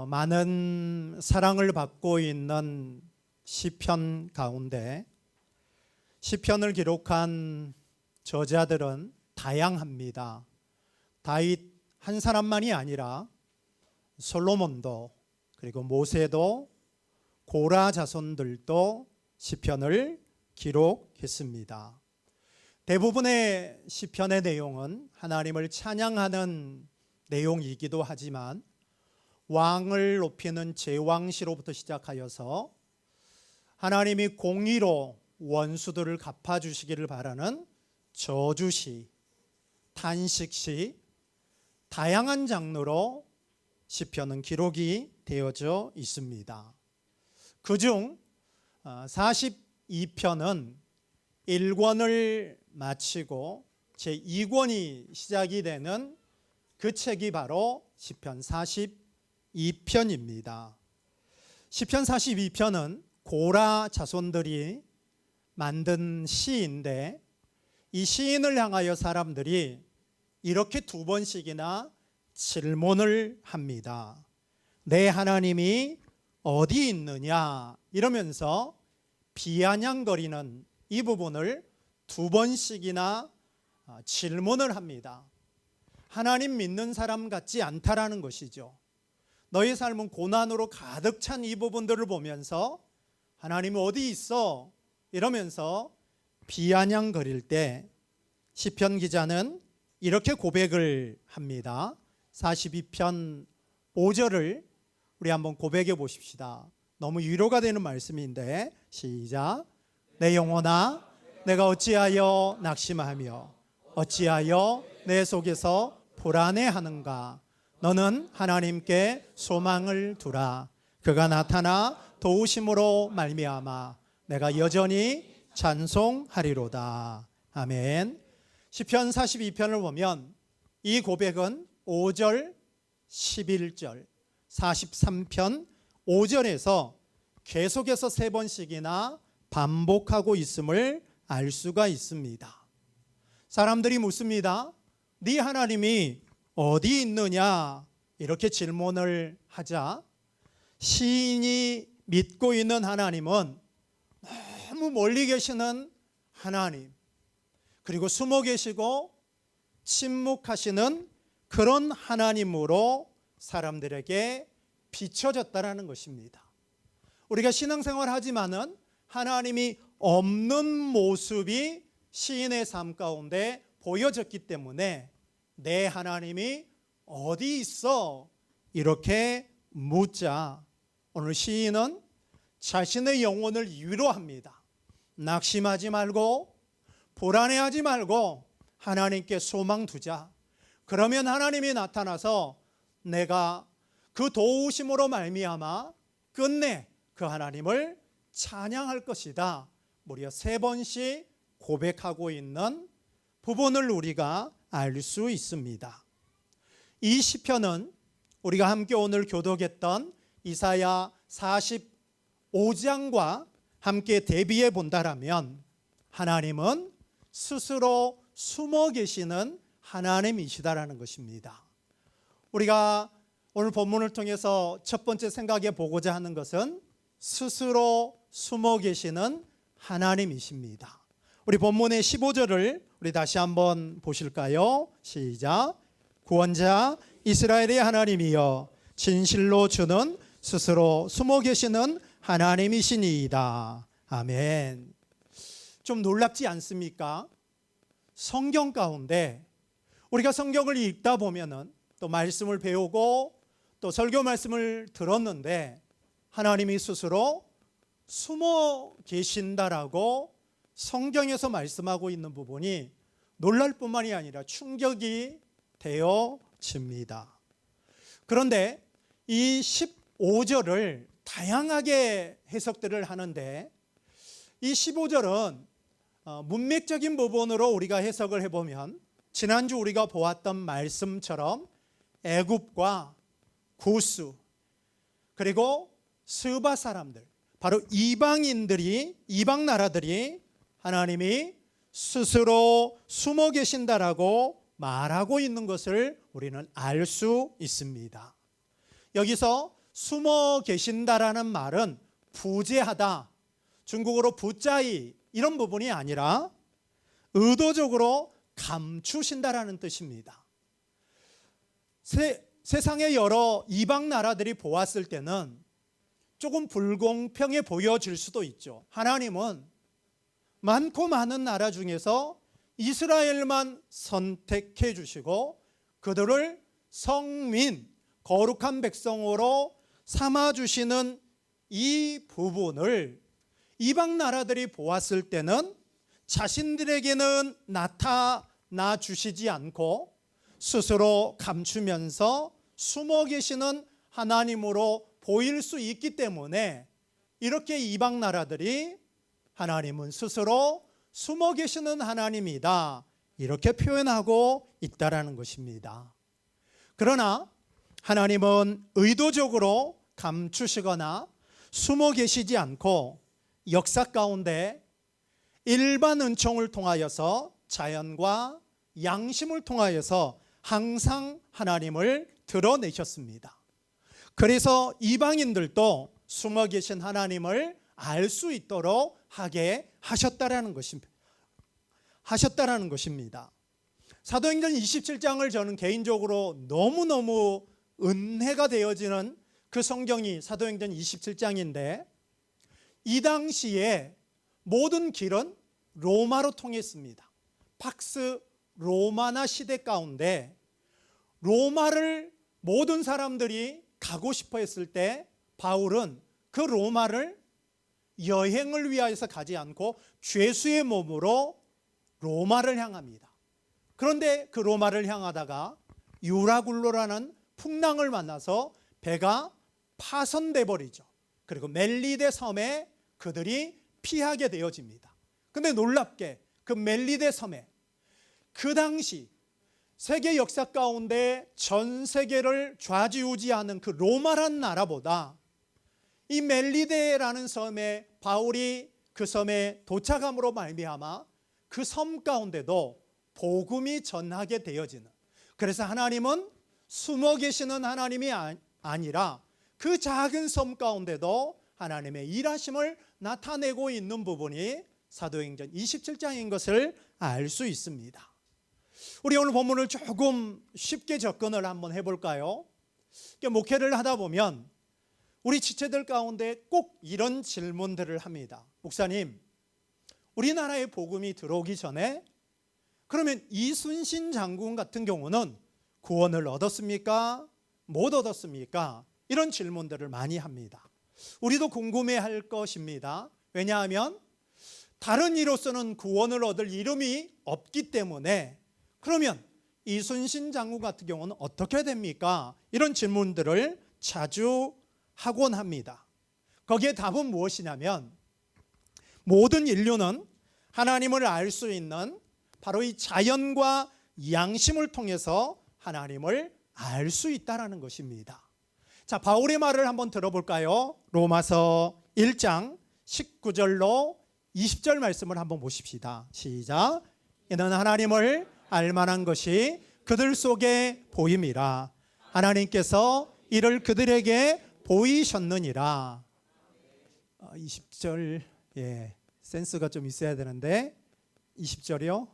많은 사랑을 받고 있는 시편 가운데 시편을 기록한 저자들은 다양합니다. 다윗 한 사람만이 아니라 솔로몬도, 그리고 모세도, 고라 자손들도 시편을 기록했습니다. 대부분의 시편의 내용은 하나님을 찬양하는 내용이기도 하지만 왕을 높이는 제왕시로부터 시작하여서 하나님이 공의로 원수들을 갚아주시기를 바라는 저주시, 탄식시, 다양한 장르로 시편은 기록이 되어져 있습니다. 그중 42편은 1권을 마치고 제2권이 시작이 되는 그 책이 바로 시편 42편입니다. 시편 42편은 고라 자손들이 만든 시인데, 이 시인을 향하여 사람들이 이렇게 2번씩이나 질문을 합니다. 내 하나님이 어디 있느냐 이러면서 비아냥거리는 이 부분을 2번씩이나 질문을 합니다. 하나님 믿는 사람 같지 않다라는 것이죠. 너희 삶은 고난으로 가득 찬 이 부분들을 보면서 하나님이 어디 있어? 이러면서 비아냥거릴 때 시편 기자는 이렇게 고백을 합니다. 42편 5절을 우리 한번 고백해 보십시다. 너무 위로가 되는 말씀인데 시작. 내 영혼아 내가 어찌하여 낙심하며 어찌하여 내 속에서 불안해하는가. 너는 하나님께 소망을 두라. 그가 나타나 도우심으로 말미암아 내가 여전히 찬송하리로다. 아멘. 시편 42편을 보면 이 고백은 5절, 11절, 43편 5절에서 계속해서 3번씩이나 반복하고 있음을 알 수가 있습니다. 사람들이 묻습니다. 네 하나님이 어디 있느냐 이렇게 질문을 하자 시인이 믿고 있는 하나님은 너무 멀리 계시는 하나님, 그리고 숨어 계시고 침묵하시는 그런 하나님으로 사람들에게 비춰졌다라는 것입니다. 우리가 신앙생활 하지만은 하나님이 없는 모습이 시인의 삶 가운데 보여졌기 때문에 내 하나님이 어디 있어? 이렇게 묻자 오늘 시인은 자신의 영혼을 위로합니다. 낙심하지 말고 불안해하지 말고 하나님께 소망 두자. 그러면 하나님이 나타나서 내가 그 도우심으로 말미암아 끝내 그 하나님을 찬양할 것이다. 무려 3번씩 고백하고 있는 부분을 우리가 알 수 있습니다. 이 시편은 우리가 함께 오늘 교독했던 이사야 45장과 함께 대비해 본다라면 하나님은 스스로 숨어 계시는 하나님이시다라는 것입니다. 우리가 오늘 본문을 통해서 첫 번째 생각해 보고자 하는 것은 스스로 숨어 계시는 하나님이십니다. 우리 본문의 15절을 우리 다시 한번 보실까요? 시작. 구원자 이스라엘의 하나님이여 진실로 주는 스스로 숨어 계시는 하나님이시니이다. 아멘. 좀 놀랍지 않습니까? 성경 가운데 우리가 성경을 읽다 보면은 또 말씀을 배우고 또 설교 말씀을 들었는데 하나님이 스스로 숨어 계신다라고 성경에서 말씀하고 있는 부분이 놀랄 뿐만이 아니라 충격이 되어집니다. 그런데 이 15절을 다양하게 해석들을 하는데 이 15절은 문맥적인 부분으로 우리가 해석을 해보면 지난주 우리가 보았던 말씀처럼 애굽과 구스 그리고 스바 사람들, 바로 이방인들이, 이방 나라들이 하나님이 스스로 숨어 계신다라고 말하고 있는 것을 우리는 알 수 있습니다. 여기서 숨어 계신다라는 말은 부재하다, 중국어로 부짜이 이런 부분이 아니라 의도적으로 감추신다라는 뜻입니다. 세상의 여러 이방 나라들이 보았을 때는 조금 불공평해 보여질 수도 있죠. 하나님은 많고 많은 나라 중에서 이스라엘만 선택해 주시고 그들을 성민, 거룩한 백성으로 삼아 주시는 이 부분을 이방 나라들이 보았을 때는 자신들에게는 나타나 주시지 않고 스스로 감추면서 숨어 계시는 하나님으로 보일 수 있기 때문에 이렇게 이방 나라들이 하나님은 스스로 숨어 계시는 하나님이다 이렇게 표현하고 있다라는 것입니다. 그러나 하나님은 의도적으로 감추시거나 숨어 계시지 않고 역사 가운데 일반 은총을 통하여서 자연과 양심을 통하여서 항상 하나님을 드러내셨습니다. 그래서 이방인들도 숨어 계신 하나님을 알 수 있도록 하게 하셨다라는 것입니다. 사도행전 27장을 저는 개인적으로 너무너무 은혜가 되어지는 그 성경이 사도행전 27장인데 이 당시에 모든 길은 로마로 통했습니다. 팍스 로마나 시대 가운데 로마를 모든 사람들이 가고 싶어 했을 때 바울은 그 로마를 여행을 위하여서 가지 않고 죄수의 몸으로 로마를 향합니다. 그런데 그 로마를 향하다가 유라굴로라는 풍랑을 만나서 배가 파손돼 버리죠. 그리고 멜리데 섬에 그들이 피하게 되어집니다. 근데 놀랍게 그 멜리데 섬에 그 당시 세계 역사 가운데 전 세계를 좌지우지하는 그 로마란 나라보다 이 멜리데라는 섬에 바울이 그 섬에 도착함으로 말미암아 그 섬 가운데도 복음이 전하게 되어지는, 그래서 하나님은 숨어 계시는 하나님이 아니라 그 작은 섬 가운데도 하나님의 일하심을 나타내고 있는 부분이 사도행전 27장인 것을 알 수 있습니다. 우리 오늘 본문을 조금 쉽게 접근을 한번 해볼까요? 목회를 하다 보면 우리 지체들 가운데 꼭 이런 질문들을 합니다. 목사님, 우리나라에 복음이 들어오기 전에 그러면 이순신 장군 같은 경우는 구원을 얻었습니까? 못 얻었습니까? 이런 질문들을 많이 합니다. 우리도 궁금해할 것입니다. 왜냐하면 다른 이로서는 구원을 얻을 이름이 없기 때문에 그러면 이순신 장군 같은 경우는 어떻게 됩니까? 이런 질문들을 자주 하곤 합니다. 거기에 답은 무엇이냐면 모든 인류는 하나님을 알 수 있는 바로 이 자연과 양심을 통해서 하나님을 알 수 있다라는 것입니다. 자, 바울의 말을 한번 들어볼까요? 로마서 1장 19절로 20절 말씀을 한번 보십시다. 시작. 이는 하나님을 알만한 것이 그들 속에 보임이라. 하나님께서 이를 그들에게 보이셨느니라. 20절, 센스가 좀 있어야 되는데 20절이요?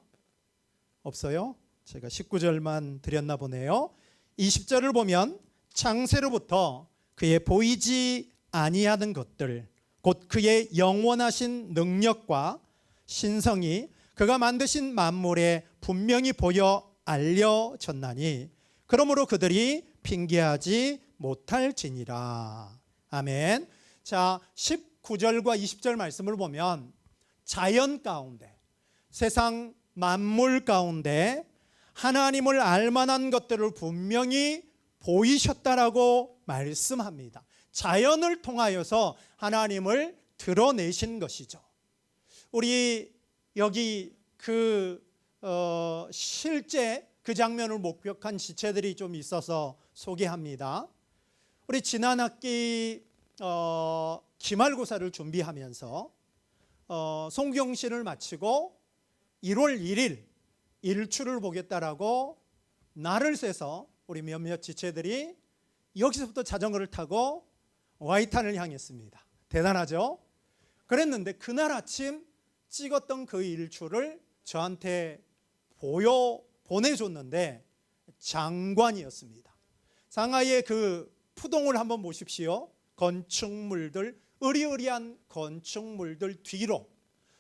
없어요? 제가 19절만 드렸나 보네요. 20절을 보면 창세로부터 그의 보이지 아니하는 것들, 곧 그의 영원하신 능력과 신성이 그가 만드신 만물에 분명히 보여 알려졌나니 그러므로 그들이 핑계하지 못할지니라. 아멘. 자, 19절과 20절 말씀을 보면 자연 가운데, 세상 만물 가운데 하나님을 알만한 것들을 분명히 보이셨다라고 말씀합니다. 자연을 통하여서 하나님을 드러내신 것이죠. 우리 여기 실제 그 장면을 목격한 지체들이 좀 있어서 소개합니다. 우리 지난 학기 기말고사를 준비하면서 송경시를 마치고 1월 1일 일출을 보겠다라고 날을 새서 우리 몇몇 지체들이 여기서부터 자전거를 타고 와이탄을 향했습니다. 대단하죠? 그랬는데 그날 아침 찍었던 그 일출을 저한테 보내줬는데 장관이었습니다. 상하이의 그 푸동을 한번 보십시오. 건축물들, 으리으리한 건축물들 뒤로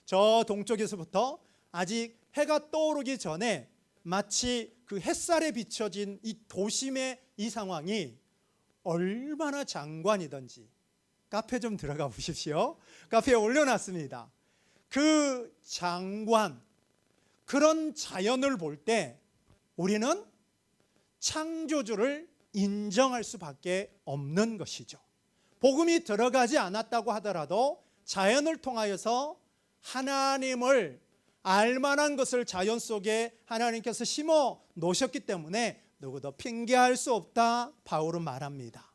저 동쪽에서부터 아직 해가 떠오르기 전에 마치 그 햇살에 비춰진 이 도심의 이 상황이 얼마나 장관이던지 카페 좀 들어가 보십시오. 카페에 올려놨습니다. 그 장관, 그런 자연을 볼 때 우리는 창조주를 인정할 수밖에 없는 것이죠. 복음이 들어가지 않았다고 하더라도 자연을 통하여서 하나님을 알만한 것을 자연 속에 하나님께서 심어 놓으셨기 때문에 누구도 핑계할 수 없다, 바울은 말합니다.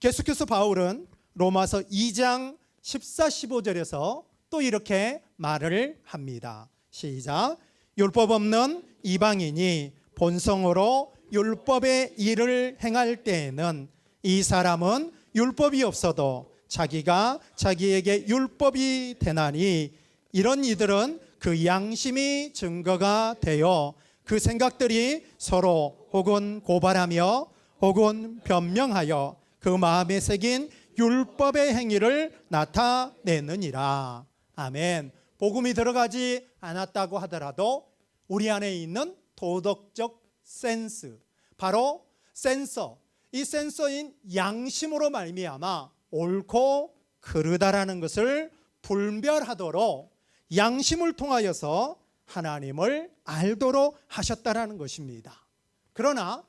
계속해서 바울은 로마서 2장 14, 15절에서 또 이렇게 말을 합니다. 시작. 율법 없는 이방인이 본성으로 율법의 일을 행할 때에는 이 사람은 율법이 없어도 자기가 자기에게 율법이 되나니 이런 이들은 그 양심이 증거가 되어 그 생각들이 서로 혹은 고발하며 혹은 변명하여 그 마음에 새긴 율법의 행위를 나타내느니라. 아멘. 복음이 들어가지 않았다고 하더라도 우리 안에 있는 도덕적 센스, 바로 센서, 이 센서인 양심으로 말미암아 옳고 그르다라는 것을 분별하도록 양심을 통하여서 하나님을 알도록 하셨다라는 것입니다. 그러나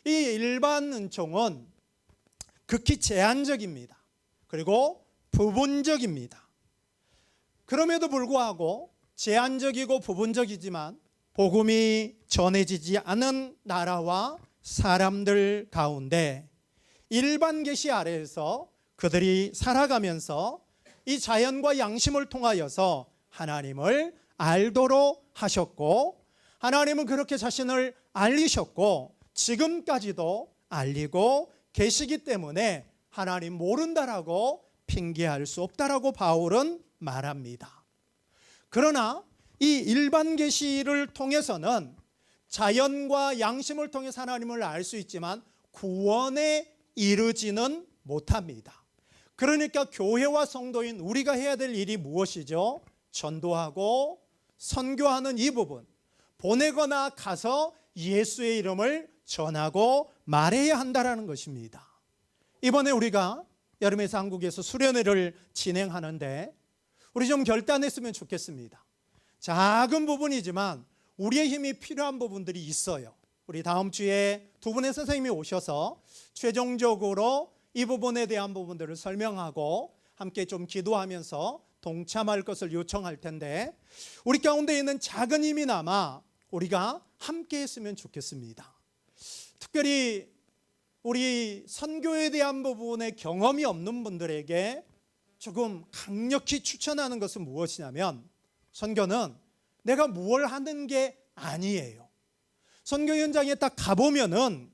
이 일반 은총은 극히 제한적입니다. 그리고 부분적입니다. 그럼에도 불구하고 제한적이고 부분적이지만 복음이 전해지지 않은 나라와 사람들 가운데 일반 계시 아래에서 그들이 살아가면서 이 자연과 양심을 통하여서 하나님을 알도록 하셨고, 하나님은 그렇게 자신을 알리셨고 지금까지도 알리고 계시기 때문에 하나님 모른다라고 핑계할 수 없다라고 바울은 말합니다. 그러나 이 일반 계시를 통해서는 자연과 양심을 통해서 하나님을 알 수 있지만 구원에 이르지는 못합니다. 그러니까 교회와 성도인 우리가 해야 될 일이 무엇이죠? 전도하고 선교하는 이 부분, 보내거나 가서 예수의 이름을 전하고 말해야 한다는 것입니다. 이번에 우리가 여름에서 한국에서 수련회를 진행하는데 우리 좀 결단했으면 좋겠습니다. 작은 부분이지만 우리의 힘이 필요한 부분들이 있어요. 우리 다음 주에 두 분의 선생님이 오셔서 최종적으로 이 부분에 대한 부분들을 설명하고 함께 좀 기도하면서 동참할 것을 요청할 텐데, 우리 가운데 있는 작은 힘이나마 우리가 함께 했으면 좋겠습니다. 특별히 우리 선교에 대한 부분에 경험이 없는 분들에게 조금 강력히 추천하는 것은 무엇이냐면, 선교는 내가 무엇을 하는 게 아니에요. 선교 현장에 딱 가보면은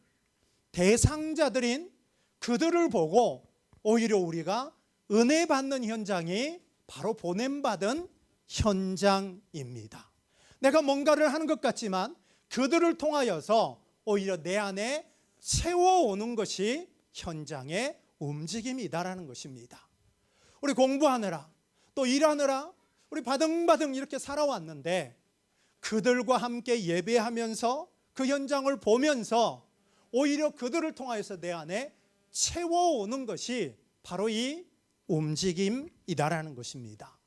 대상자들인 그들을 보고 오히려 우리가 은혜 받는 현장이 바로 보냄받은 현장입니다. 내가 뭔가를 하는 것 같지만 그들을 통하여서 오히려 내 안에 채워오는 것이 현장의 움직임이다라는 것입니다. 우리 공부하느라 또 일하느라 우리 바등바등 이렇게 살아왔는데 그들과 함께 예배하면서 그 현장을 보면서 오히려 그들을 통하여서 내 안에 채워오는 것이 바로 이 움직임이다라는 것입니다.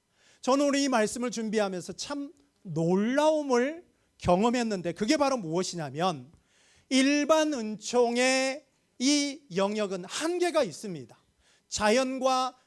저는 오늘 이 말씀을 준비하면서 참 놀라움을 경험했는데, 그게 바로 무엇이냐면 일반 은총의 이 영역은 한계가 있습니다. 자연과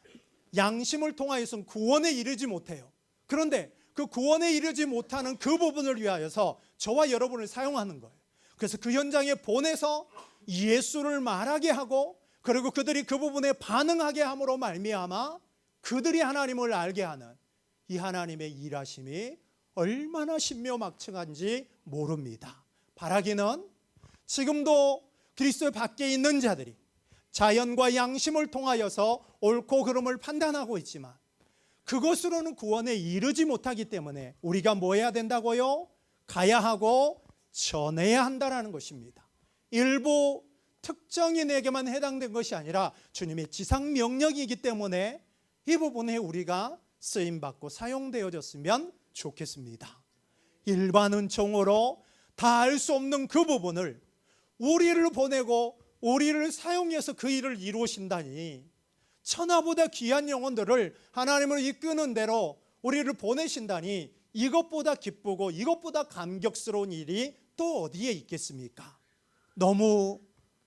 양심을 통하여서는 구원에 이르지 못해요. 그런데 그 구원에 이르지 못하는 그 부분을 위하여서 저와 여러분을 사용하는 거예요. 그래서 그 현장에 보내서 예수를 말하게 하고, 그리고 그들이 그 부분에 반응하게 함으로 말미암아 그들이 하나님을 알게 하는 이 하나님의 일하심이 얼마나 신묘막측한지 모릅니다. 바라기는 지금도 그리스도 밖에 있는 자들이 자연과 양심을 통하여서 옳고 그름을 판단하고 있지만 그것으로는 구원에 이르지 못하기 때문에 우리가 뭐 해야 된다고요? 가야 하고 전해야 한다라는 것입니다. 일부 특정인에게만 해당된 것이 아니라 주님의 지상 명령이기 때문에 이 부분에 우리가 쓰임받고 사용되어졌으면 좋겠습니다. 일반 은총으로 다 알 수 없는 그 부분을 우리를 보내고 우리를 사용해서 그 일을 이루신다니, 천하보다 귀한 영혼들을 하나님을 이끄는 대로 우리를 보내신다니, 이것보다 기쁘고 이것보다 감격스러운 일이 또 어디에 있겠습니까? 너무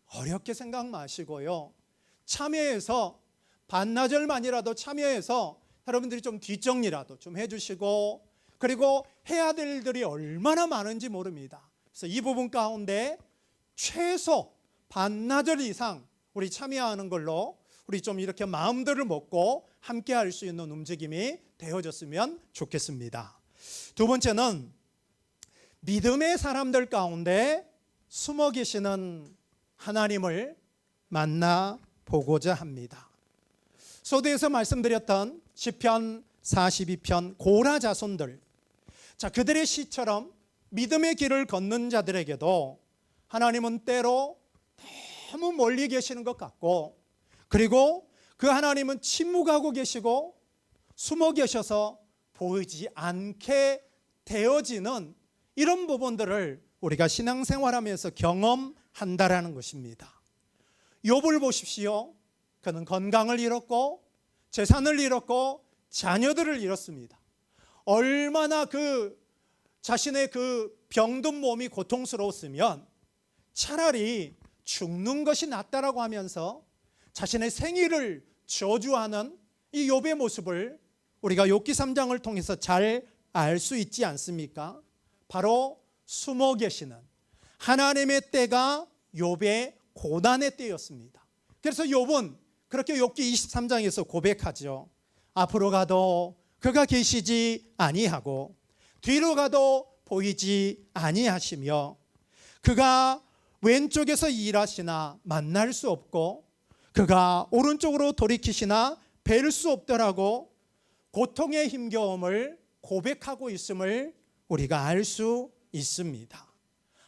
어렵게 생각 마시고요, 참여해서 반나절만이라도 참여해서 여러분들이 좀 뒷정리라도 좀 해주시고, 그리고 해야 될 일들이 얼마나 많은지 모릅니다. 그래서 이 부분 가운데 최소 반나절 이상 우리 참여하는 걸로 우리 좀 이렇게 마음들을 먹고 함께 할 수 있는 움직임이 되어졌으면 좋겠습니다. 두 번째는 믿음의 사람들 가운데 숨어 계시는 하나님을 만나보고자 합니다. 소두에서 말씀드렸던 시편 42편 고라 자손들, 자, 그들의 시처럼 믿음의 길을 걷는 자들에게도 하나님은 때로 너무 멀리 계시는 것 같고, 그리고 그 하나님은 침묵하고 계시고 숨어 계셔서 보이지 않게 되어지는 이런 부분들을 우리가 신앙생활하면서 경험한다라는 것입니다. 욥을 보십시오. 그는 건강을 잃었고 재산을 잃었고 자녀들을 잃었습니다. 얼마나 그 자신의 그 병든 몸이 고통스러웠으면 차라리 죽는 것이 낫다라고 하면서 자신의 생일을 저주하는 이 욥의 모습을 우리가 욥기 3장을 통해서 잘 알 수 있지 않습니까? 바로 숨어 계시는 하나님의 때가 욥의 고난의 때였습니다. 그래서 욥은 그렇게 욥기 23장에서 고백하죠. 앞으로 가도 그가 계시지 아니하고 뒤로 가도 보이지 아니하시며 그가 왼쪽에서 일하시나 만날 수 없고 그가 오른쪽으로 돌이키시나 뵐 수 없더라고 고통의 힘겨움을 고백하고 있음을 우리가 알 수 있습니다.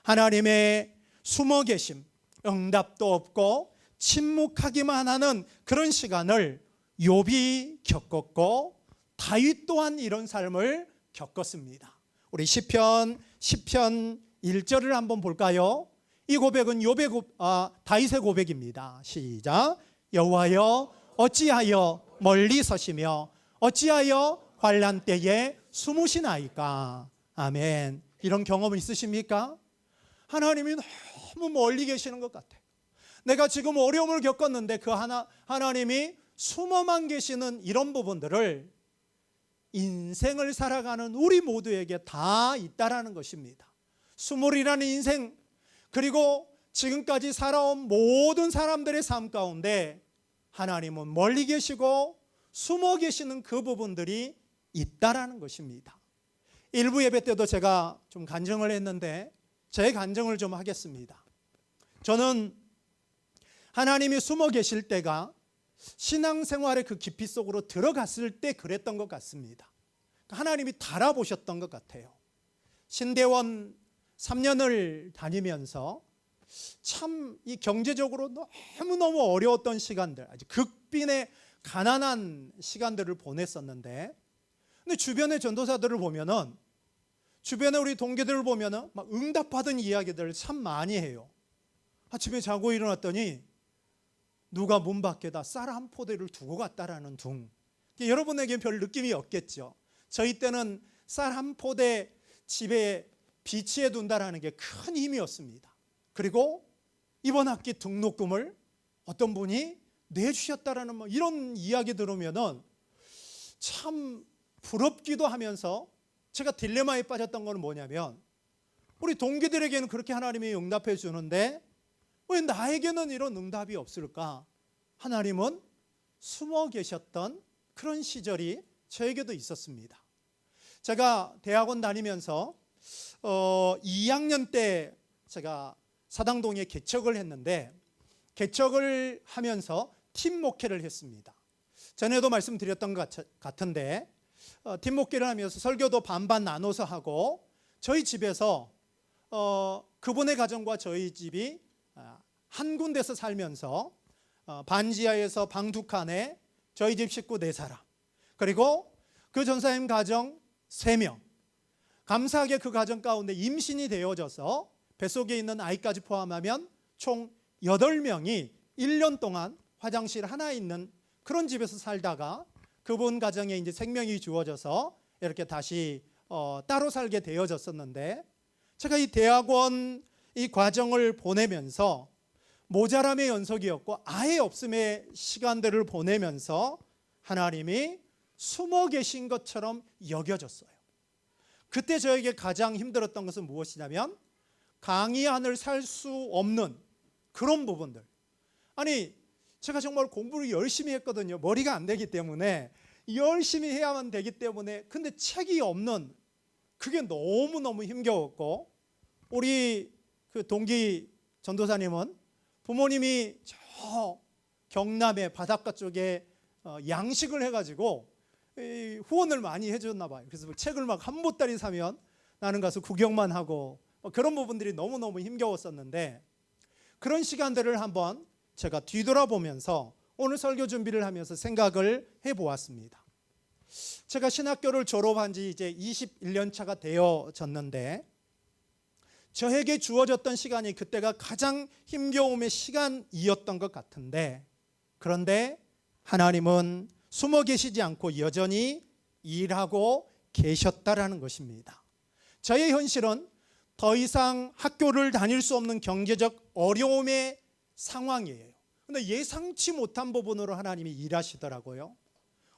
하나님의 숨어 계심, 응답도 없고 침묵하기만 하는 그런 시간을 욥이 겪었고 다윗 또한 이런 삶을 겪었습니다. 우리 시편 10편 1절을 한번 볼까요? 이 고백은 다윗의 고백입니다. 시작. 여호와여 어찌하여 멀리 서시며 어찌하여 환난 때에 숨으시나이까. 아멘. 이런 경험 있으십니까? 하나님이 너무 멀리 계시는 것 같아요. 내가 지금 어려움을 겪었는데 그 하나님이 숨어만 계시는 이런 부분들을 인생을 살아가는 우리 모두에게 다 있다라는 것입니다. 스물이라는 인생, 그리고 지금까지 살아온 모든 사람들의 삶 가운데 하나님은 멀리 계시고 숨어 계시는 그 부분들이 있다라는 것입니다. 일부 예배 때도 제가 좀 간증을 했는데 제 간증을 좀 하겠습니다. 저는 하나님이 숨어 계실 때가 신앙생활의 그 깊이 속으로 들어갔을 때 그랬던 것 같습니다. 하나님이 달아보셨던 것 같아요. 신대원 3년을 다니면서 참 이 경제적으로 너무너무 어려웠던 시간들, 아주 극빈의 가난한 시간들을 보냈었는데, 근데 주변의 전도사들을 보면은, 주변에 우리 동기들을 보면은 막 응답받은 이야기들을 참 많이 해요. 아침에 자고 일어났더니 누가 문 밖에다 쌀 한 포대를 두고 갔다라는 둥. 여러분에게 별 느낌이 없겠죠. 저희 때는 쌀 한 포대 집에 비치해 둔다라는 게 큰 힘이었습니다. 그리고 이번 학기 등록금을 어떤 분이 내주셨다라는 뭐 이런 이야기 들으면은 참 부럽기도 하면서, 제가 딜레마에 빠졌던 건 뭐냐면, 우리 동기들에게는 그렇게 하나님이 응답해 주는데 왜 나에게는 이런 응답이 없을까? 하나님은 숨어 계셨던 그런 시절이 저에게도 있었습니다. 제가 대학원 다니면서 2학년 때 제가 사당동에 개척을 했는데, 개척을 하면서 팀 목회를 했습니다. 전에도 말씀드렸던 것 같은데 팀 목회를 하면서 설교도 반반 나눠서 하고 저희 집에서 그분의 가정과 저희 집이 한 군데서 살면서 반지하에서 방 2칸에 저희 집 식구 4사람, 그리고 그 전사님 가정 3명, 감사하게 그 가정 가운데 임신이 되어져서 뱃속에 있는 아이까지 포함하면 총 8명이 1년 동안 화장실 하나 있는 그런 집에서 살다가 그분 가정에 이제 생명이 주어져서 이렇게 다시 따로 살게 되어졌었는데, 제가 이 대학원 이 과정을 보내면서 모자람의 연속이었고 아예 없음의 시간들을 보내면서 하나님이 숨어 계신 것처럼 여겨졌어요. 그때 저에게 가장 힘들었던 것은 무엇이냐면 강의 안을 살 수 없는 그런 부분들. 아니, 제가 정말 공부를 열심히 했거든요. 머리가 안 되기 때문에 열심히 해야만 되기 때문에. 근데 책이 없는, 그게 너무너무 힘겨웠고, 우리 그 동기 전도사님은 부모님이 저 경남의 바닷가 쪽에 양식을 해가지고 후원을 많이 해줬나 봐요. 그래서 책을 막 한 보따리 사면 나는 가서 구경만 하고, 그런 부분들이 너무너무 힘겨웠었는데, 그런 시간들을 한번 제가 뒤돌아보면서 오늘 설교 준비를 하면서 생각을 해보았습니다. 제가 신학교를 졸업한 지 이제 21년 차가 되어졌는데, 저에게 주어졌던 시간이 그때가 가장 힘겨움의 시간이었던 것 같은데, 그런데 하나님은 숨어 계시지 않고 여전히 일하고 계셨다라는 것입니다. 저의 현실은 더 이상 학교를 다닐 수 없는 경제적 어려움의 상황이에요. 그런데 예상치 못한 부분으로 하나님이 일하시더라고요.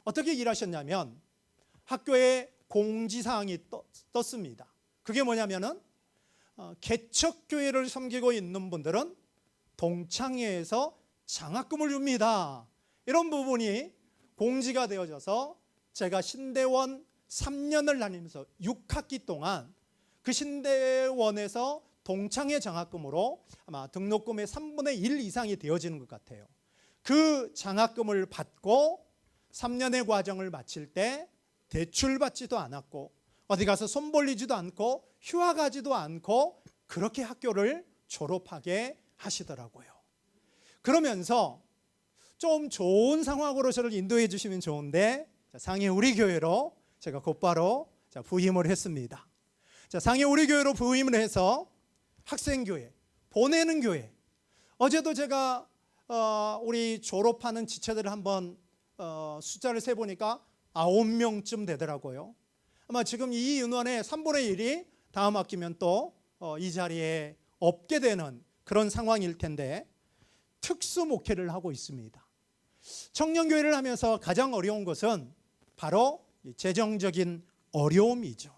어떻게 일하셨냐면 학교에 공지사항이 떴습니다. 그게 뭐냐면은 개척교회를 섬기고 있는 분들은 동창회에서 장학금을 줍니다. 이런 부분이 공지가 되어져서 제가 신대원 3년을 다니면서 6학기 동안 그 신대원에서 동창회 장학금으로 아마 등록금의 3분의 1 이상이 되어지는 것 같아요. 그 장학금을 받고 3년의 과정을 마칠 때 대출받지도 않았고 어디 가서 손 벌리지도 않고 휴학하지도 않고 그렇게 학교를 졸업하게 하시더라고요. 그러면서 좀 좋은 상황으로 저를 인도해 주시면 좋은데, 상해 우리 교회로 제가 곧바로 부임을 했습니다. 상해 우리 교회로 부임을 해서 학생교회, 보내는 교회. 어제도 제가 우리 졸업하는 지체들을 한번 숫자를 세보니까 9명쯤 되더라고요. 아마 지금 이 인원의 3분의 1이 다음 학기면 또 이 자리에 없게 되는 그런 상황일 텐데, 특수 목회를 하고 있습니다. 청년교회를 하면서 가장 어려운 것은 바로 재정적인 어려움이죠.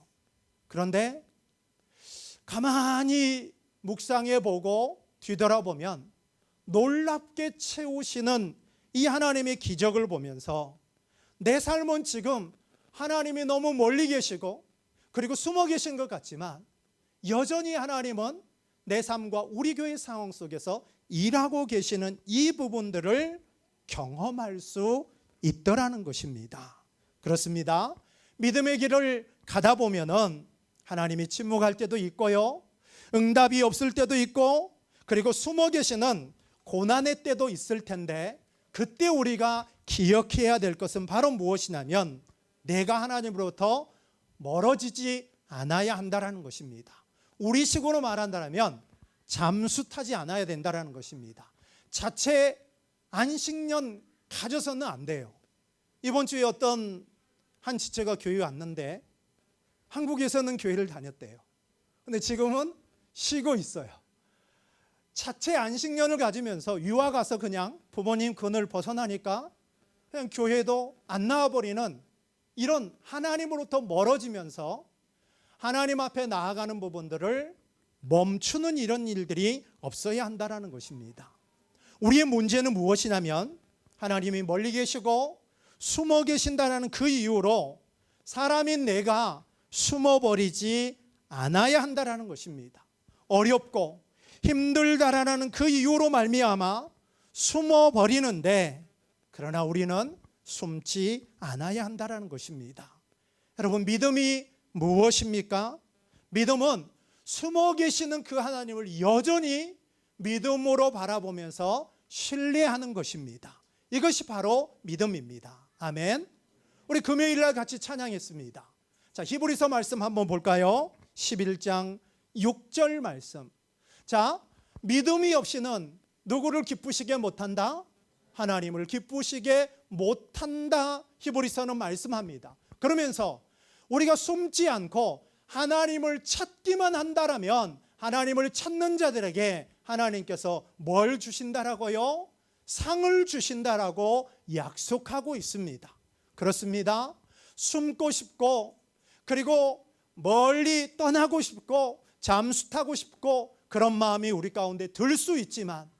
그런데 가만히 묵상해 보고 뒤돌아보면 놀랍게 채우시는 이 하나님의 기적을 보면서 내 삶은 지금 하나님이 너무 멀리 계시고 그리고 숨어 계신 것 같지만 여전히 하나님은 내 삶과 우리 교회 상황 속에서 일하고 계시는 이 부분들을 경험할 수 있더라는 것입니다. 그렇습니다. 믿음의 길을 가다 보면은 하나님이 침묵할 때도 있고요, 응답이 없을 때도 있고, 그리고 숨어 계시는 고난의 때도 있을 텐데, 그때 우리가 기억해야 될 것은 바로 무엇이냐면 내가 하나님으로부터 멀어지지 않아야 한다는 것입니다. 우리식으로 말한다면 잠수 타지 않아야 된다는 것입니다. 자체 안식년 가져서는 안 돼요. 이번 주에 어떤 한 지체가 교회에 왔는데 한국에서는 교회를 다녔대요. 근데 지금은 쉬고 있어요. 자체 안식년을 가지면서 유아 가서 그냥 부모님 그늘 벗어나니까 그냥 교회도 안 나와버리는 이런 하나님으로부터 멀어지면서 하나님 앞에 나아가는 부분들을 멈추는 이런 일들이 없어야 한다는 것입니다. 우리의 문제는 무엇이냐면 하나님이 멀리 계시고 숨어 계신다는 그 이유로 사람인 내가 숨어버리지 않아야 한다는 것입니다. 어렵고 힘들다라는 그 이유로 말미암아 숨어 버리는데, 그러나 우리는 숨지 않아야 한다는 것입니다. 여러분, 믿음이 무엇입니까? 믿음은 숨어 계시는 그 하나님을 여전히 믿음으로 바라보면서 신뢰하는 것입니다. 이것이 바로 믿음입니다. 아멘. 우리 금요일날 같이 찬양했습니다. 자, 히브리서 말씀 한번 볼까요? 11장 6절 말씀. 자, 믿음이 없이는 누구를 기쁘시게 못한다? 하나님을 기쁘시게 못한다. 히브리서는 말씀합니다. 그러면서 우리가 숨지 않고 하나님을 찾기만 한다라면 하나님을 찾는 자들에게 하나님께서 뭘 주신다라고요? 상을 주신다라고 약속하고 있습니다. 그렇습니다. 숨고 싶고, 그리고 멀리 떠나고 싶고, 잠수타고 싶고, 그런 마음이 우리 가운데 들 수 있지만,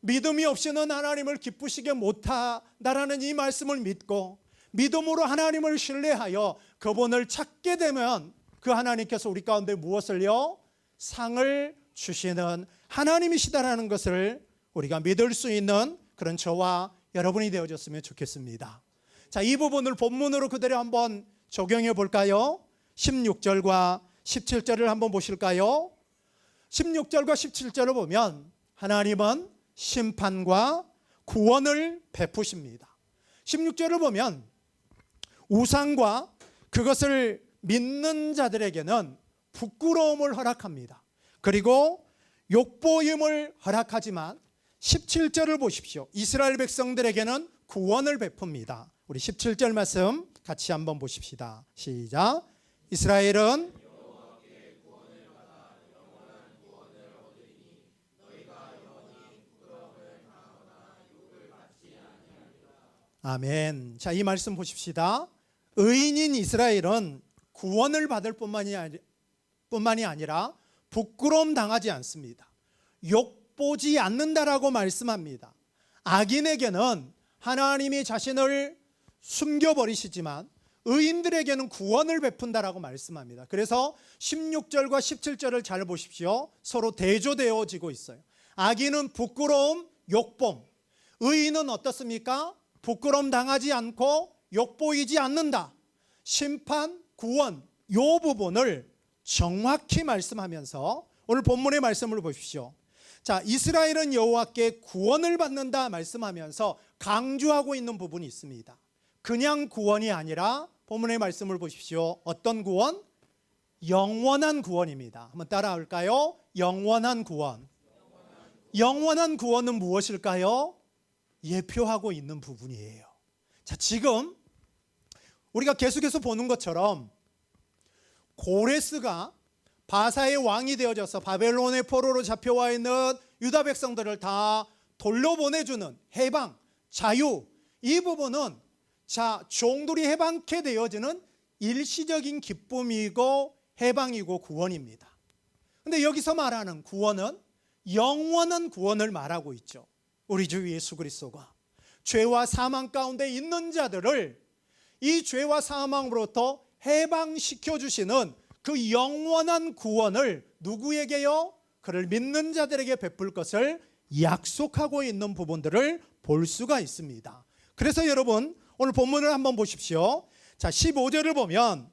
믿음이 없이는 하나님을 기쁘시게 못한다라는 이 말씀을 믿고 믿음으로 하나님을 신뢰하여 그분을 찾게 되면 그 하나님께서 우리 가운데 무엇을요? 상을 주시는 하나님이시다라는 것을 우리가 믿을 수 있는 그런 저와 여러분이 되어졌으면 좋겠습니다. 자, 이 부분을 본문으로 그대로 한번 적용해 볼까요? 16절과 17절을 한번 보실까요? 16절과 17절을 보면 하나님은 심판과 구원을 베푸십니다. 16절을 보면 우상과 그것을 믿는 자들에게는 부끄러움을 허락합니다. 그리고 욕보임을 허락하지만 17절을 보십시오. 이스라엘 백성들에게는 구원을 베풉니다. 우리 17절 말씀 같이 한번 보십시다. 시작. 이스라엘은 아멘. 자, 이 말씀 보십시다. 의인인 이스라엘은 구원을 받을 뿐만이 아니라 부끄러움 당하지 않습니다. 욕보지 않는다라고 말씀합니다. 악인에게는 하나님이 자신을 숨겨버리시지만 의인들에게는 구원을 베푼다라고 말씀합니다. 그래서 16절과 17절을 잘 보십시오. 서로 대조되어지고 있어요. 악인은 부끄러움, 욕봄. 의인은 어떻습니까? 부끄러움 당하지 않고 욕보이지 않는다. 심판, 구원, 이 부분을 정확히 말씀하면서 오늘 본문의 말씀을 보십시오. 자, 이스라엘은 여호와께 구원을 받는다 말씀하면서 강조하고 있는 부분이 있습니다. 그냥 구원이 아니라 본문의 말씀을 보십시오. 어떤 구원? 영원한 구원입니다. 한번 따라할까요? 영원한 구원. 영원한 구원은 무엇일까요? 예표하고 있는 부분이에요. 자, 지금 우리가 계속해서 보는 것처럼 고레스가 바사의 왕이 되어져서 바벨론의 포로로 잡혀와 있는 유다 백성들을 다 돌려보내주는 해방, 자유, 이 부분은 자, 종들이 해방케 되어지는 일시적인 기쁨이고 해방이고 구원입니다. 근데 여기서 말하는 구원은 영원한 구원을 말하고 있죠. 우리 주 예수 그리스도가 죄와 사망 가운데 있는 자들을 이 죄와 사망으로부터 해방시켜 주시는 그 영원한 구원을 누구에게요? 그를 믿는 자들에게 베풀 것을 약속하고 있는 부분들을 볼 수가 있습니다. 그래서 여러분 오늘 본문을 한번 보십시오. 자, 15절을 보면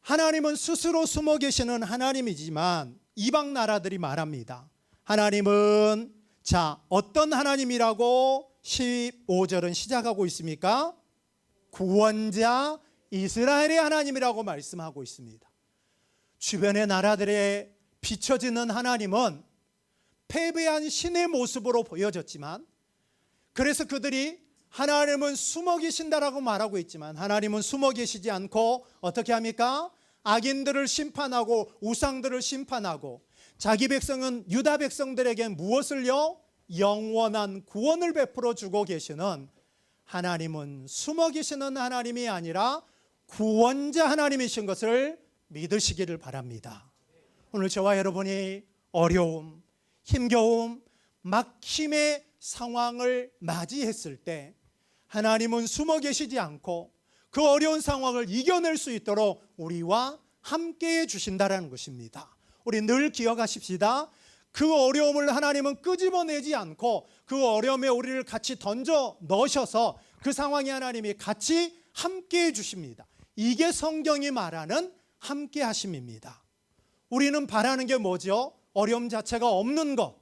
하나님은 스스로 숨어 계시는 하나님이지만 이방 나라들이 말합니다. 하나님은 자, 어떤 하나님이라고 15절은 시작하고 있습니까? 구원자 이스라엘의 하나님이라고 말씀하고 있습니다. 주변의 나라들에 비춰지는 하나님은 패배한 신의 모습으로 보여졌지만, 그래서 그들이 하나님은 숨어 계신다라고 말하고 있지만 하나님은 숨어 계시지 않고 어떻게 합니까? 악인들을 심판하고 우상들을 심판하고 자기 백성은 유다 백성들에게 무엇을요? 영원한 구원을 베풀어 주고 계시는 하나님은 숨어 계시는 하나님이 아니라 구원자 하나님이신 것을 믿으시기를 바랍니다. 오늘 저와 여러분이 어려움, 힘겨움, 막힘의 상황을 맞이했을 때 하나님은 숨어 계시지 않고 그 어려운 상황을 이겨낼 수 있도록 우리와 함께해 주신다는 것입니다. 우리 늘 기억하십시다. 그 어려움을 하나님은 끄집어내지 않고 그 어려움에 우리를 같이 던져 넣으셔서 그 상황에 하나님이 같이 함께 해주십니다. 이게 성경이 말하는 함께 하심입니다. 우리는 바라는 게 뭐죠? 어려움 자체가 없는 것,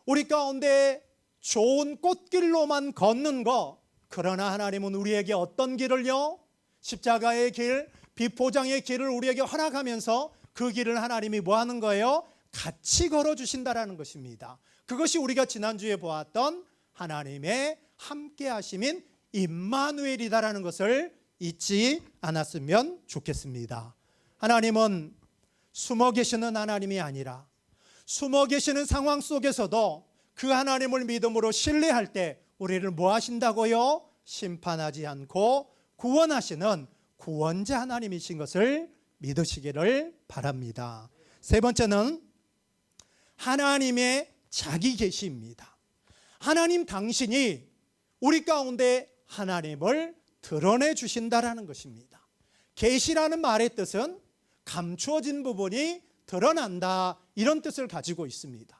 우리 가운데 좋은 꽃길로만 걷는 것. 그러나 하나님은 우리에게 어떤 길을요? 십자가의 길, 비포장의 길을 우리에게 허락하면서 그 길을 하나님이 뭐 하는 거예요? 같이 걸어주신다라는 것입니다. 그것이 우리가 지난주에 보았던 하나님의 함께 하심인 임마누엘이다라는 것을 잊지 않았으면 좋겠습니다. 하나님은 숨어 계시는 하나님이 아니라 숨어 계시는 상황 속에서도 그 하나님을 믿음으로 신뢰할 때 우리를 뭐 하신다고요? 심판하지 않고 구원하시는 구원자 하나님이신 것을 믿으시기를 바랍니다. 세 번째는 하나님의 자기 계시입니다. 하나님 당신이 우리 가운데 하나님을 드러내 주신다라는 것입니다. 계시라는 말의 뜻은 감추어진 부분이 드러난다, 이런 뜻을 가지고 있습니다.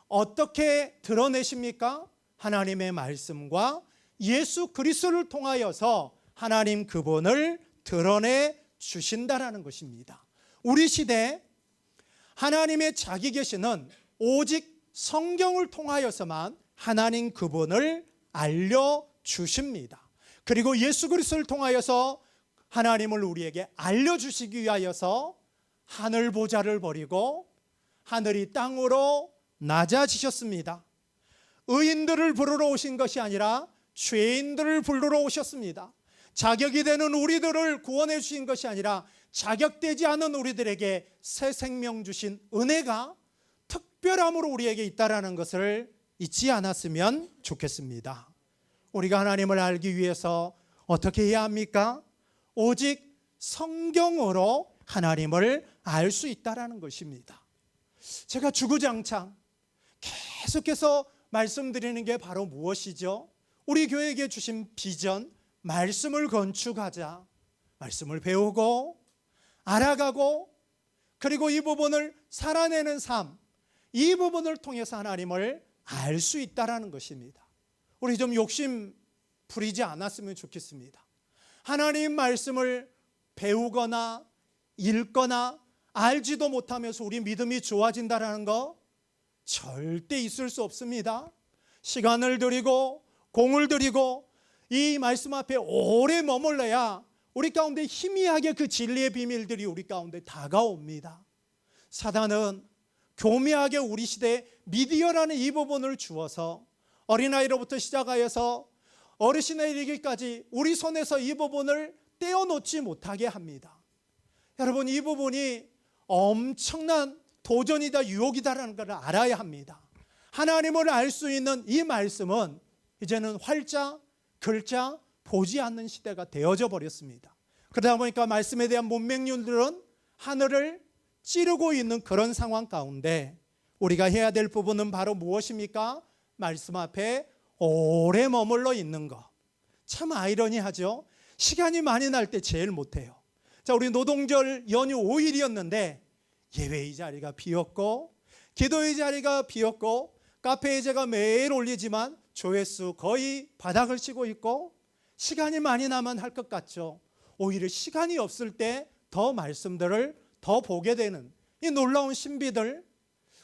어떻게 드러내십니까? 하나님의 말씀과 예수 그리스도를 통하여서 하나님 그분을 드러내 주신다라는 것입니다. 우리 시대 하나님의 자기 계시는 오직 성경을 통하여서만 하나님 그분을 알려주십니다. 그리고 예수 그리스도를 통하여서 하나님을 우리에게 알려주시기 위하여서 하늘 보좌를 버리고 하늘이 땅으로 낮아지셨습니다. 의인들을 부르러 오신 것이 아니라 죄인들을 부르러 오셨습니다. 자격이 되는 우리들을 구원해 주신 것이 아니라 자격되지 않은 우리들에게 새 생명 주신 은혜가 특별함으로 우리에게 있다라는 것을 잊지 않았으면 좋겠습니다. 우리가 하나님을 알기 위해서 어떻게 해야 합니까? 오직 성경으로 하나님을 알 수 있다라는 것입니다. 제가 주구장창 계속해서 말씀드리는 게 바로 무엇이죠? 우리 교회에게 주신 비전, 말씀을 건축하자. 말씀을 배우고 알아가고 그리고 이 부분을 살아내는 삶, 이 부분을 통해서 하나님을 알 수 있다라는 것입니다. 우리 좀 욕심 부리지 않았으면 좋겠습니다. 하나님 말씀을 배우거나 읽거나 알지도 못하면서 우리 믿음이 좋아진다라는 거 절대 있을 수 없습니다. 시간을 들이고 공을 들이고 이 말씀 앞에 오래 머물러야 우리 가운데 희미하게 그 진리의 비밀들이 우리 가운데 다가옵니다. 사단은 교묘하게 우리 시대에 미디어라는 이 부분을 주어서 어린아이로부터 시작하여서 어르신에 이르기까지 우리 손에서 이 부분을 떼어놓지 못하게 합니다. 여러분, 이 부분이 엄청난 도전이다, 유혹이다라는 것을 알아야 합니다. 하나님을 알 수 있는 이 말씀은 이제는 활자, 글자 보지 않는 시대가 되어져 버렸습니다. 그러다 보니까 말씀에 대한 문맹률들은 하늘을 찌르고 있는 그런 상황 가운데 우리가 해야 될 부분은 바로 무엇입니까? 말씀 앞에 오래 머물러 있는 것. 참 아이러니하죠. 시간이 많이 날 때 제일 못해요. 자, 우리 노동절 연휴 5일이었는데 예배의 자리가 비었고 기도의 자리가 비었고 카페 예배가 매일 올리지만 조회수 거의 바닥을 치고 있고 시간이 많이 나면 할 것 같죠. 오히려 시간이 없을 때 더 말씀들을 더 보게 되는 이 놀라운 신비들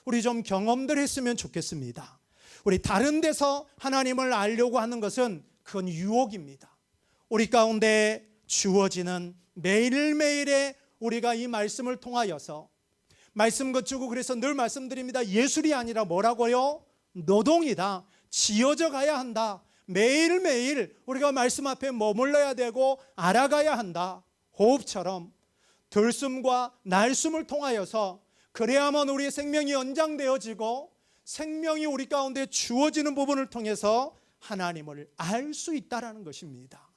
우리 좀 경험들 했으면 좋겠습니다. 우리 다른 데서 하나님을 알려고 하는 것은 그건 유혹입니다. 우리 가운데 주어지는 매일매일의 우리가 이 말씀을 통하여서 말씀 거치고 그래서 늘 말씀드립니다. 예술이 아니라 뭐라고요? 노동이다. 지어져 가야 한다. 매일매일 우리가 말씀 앞에 머물러야 되고 알아가야 한다. 호흡처럼 들숨과 날숨을 통하여서 그래야만 우리의 생명이 연장되어지고 생명이 우리 가운데 주어지는 부분을 통해서 하나님을 알 수 있다라는 것입니다.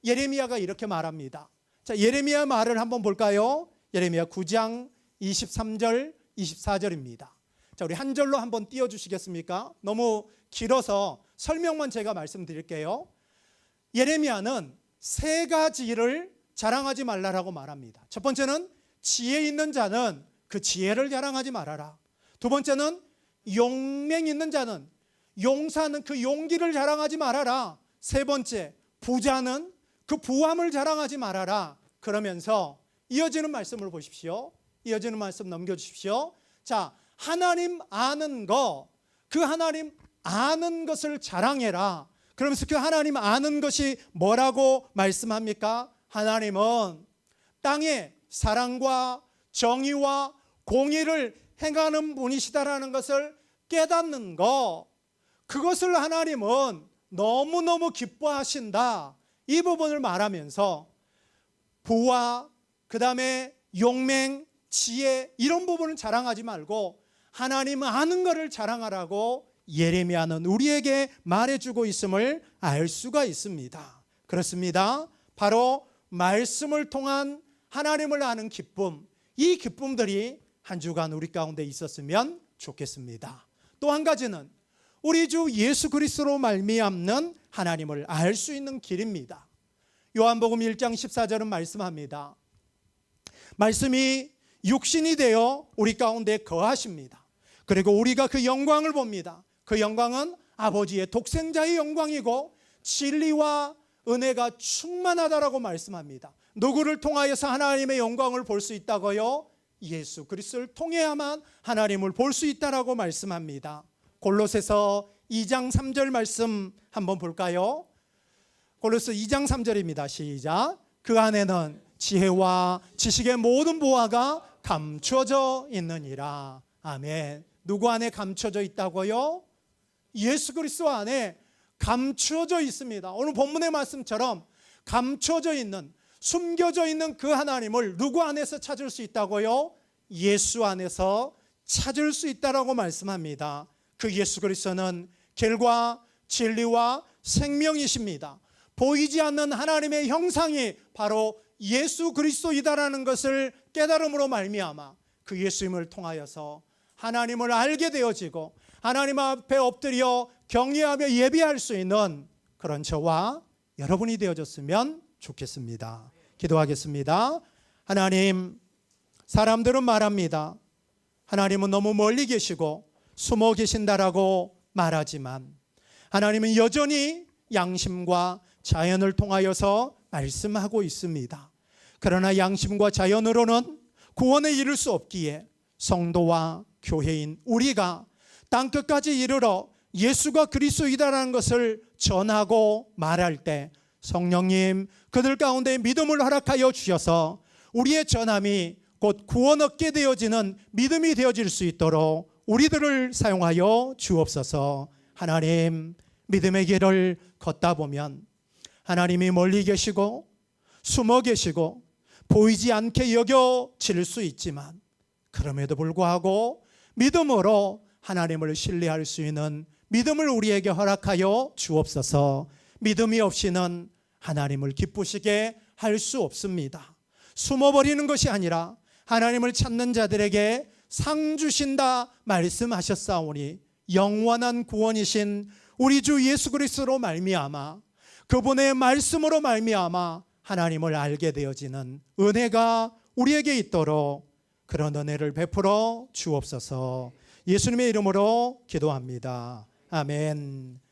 예레미야가 이렇게 말합니다. 자, 예레미야 말을 한번 볼까요? 예레미야 9장 23절 24절입니다. 자, 우리 한 절로 한번 띄워주시겠습니까? 너무 길어서 설명만 제가 말씀드릴게요. 예레미야는 세 가지를 자랑하지 말라라고 말합니다. 첫 번째는 지혜 있는 자는 그 지혜를 자랑하지 말아라. 두 번째는 용맹 있는 자는, 용사는 그 용기를 자랑하지 말아라. 세 번째, 부자는 그 부함을 자랑하지 말아라. 그러면서 이어지는 말씀을 보십시오. 이어지는 말씀 넘겨주십시오. 자, 하나님 아는 거, 그 하나님 아는 것을 자랑해라. 그러면서 그 하나님 아는 것이 뭐라고 말씀합니까? 하나님은 땅에 사랑과 정의와 공의를 행하는 분이시다라는 것을 깨닫는 거, 그것을 하나님은 너무너무 기뻐하신다. 이 부분을 말하면서 부와 그 다음에 용맹, 지혜 이런 부분을 자랑하지 말고 하나님 아는 것을 자랑하라고 예레미야는 우리에게 말해주고 있음을 알 수가 있습니다. 그렇습니다. 바로 말씀을 통한 하나님을 아는 기쁨, 이 기쁨들이 한 주간 우리 가운데 있었으면 좋겠습니다. 또 한 가지는 우리 주 예수 그리스도로 말미암는 하나님을 알 수 있는 길입니다. 요한복음 1장 14절은 말씀합니다. 말씀이 육신이 되어 우리 가운데 거하십니다. 그리고 우리가 그 영광을 봅니다. 그 영광은 아버지의 독생자의 영광이고 진리와 은혜가 충만하다라고 말씀합니다. 누구를 통하여서 하나님의 영광을 볼 수 있다고요? 예수 그리스도를 통해야만 하나님을 볼 수 있다라고 말씀합니다. 골로새서 2장 3절 말씀 한번 볼까요? 골로새 2장 3절입니다. 시작. 그 안에는 지혜와 지식의 모든 보화가 감춰져 있느니라. 아멘. 누구 안에 감춰져 있다고요? 예수 그리스도 안에 감춰져 있습니다. 오늘 본문의 말씀처럼 감춰져 있는, 숨겨져 있는 그 하나님을 누구 안에서 찾을 수 있다고요? 예수 안에서 찾을 수 있다라고 말씀합니다. 그 예수 그리스도는 길과 진리와 생명이십니다. 보이지 않는 하나님의 형상이 바로 예수 그리스도이다라는 것을 깨달음으로 말미암아 그 예수님을 통하여서 하나님을 알게 되어지고 하나님 앞에 엎드려 경외하며 예배할 수 있는 그런 저와 여러분이 되어졌으면 좋겠습니다. 기도하겠습니다. 하나님, 사람들은 말합니다. 하나님은 너무 멀리 계시고 숨어 계신다라고 말하지만 하나님은 여전히 양심과 자연을 통하여서 말씀하고 있습니다. 그러나 양심과 자연으로는 구원에 이를 수 없기에 성도와 교회인 우리가 땅끝까지 이르러 예수가 그리스도이다라는 것을 전하고 말할 때 성령님 그들 가운데 믿음을 허락하여 주셔서 우리의 전함이 곧 구원 얻게 되어지는 믿음이 되어질 수 있도록 우리들을 사용하여 주옵소서. 하나님, 믿음의 길을 걷다 보면 하나님이 멀리 계시고 숨어 계시고 보이지 않게 여겨질 수 있지만 그럼에도 불구하고 믿음으로 하나님을 신뢰할 수 있는 믿음을 우리에게 허락하여 주옵소서. 믿음이 없이는 하나님을 기쁘시게 할 수 없습니다. 숨어버리는 것이 아니라 하나님을 찾는 자들에게 상 주신다 말씀하셨사오니 영원한 구원이신 우리 주 예수 그리스도로 말미암아 그분의 말씀으로 말미암아 하나님을 알게 되어지는 은혜가 우리에게 있도록 그런 은혜를 베풀어 주옵소서. 예수님의 이름으로 기도합니다. 아멘.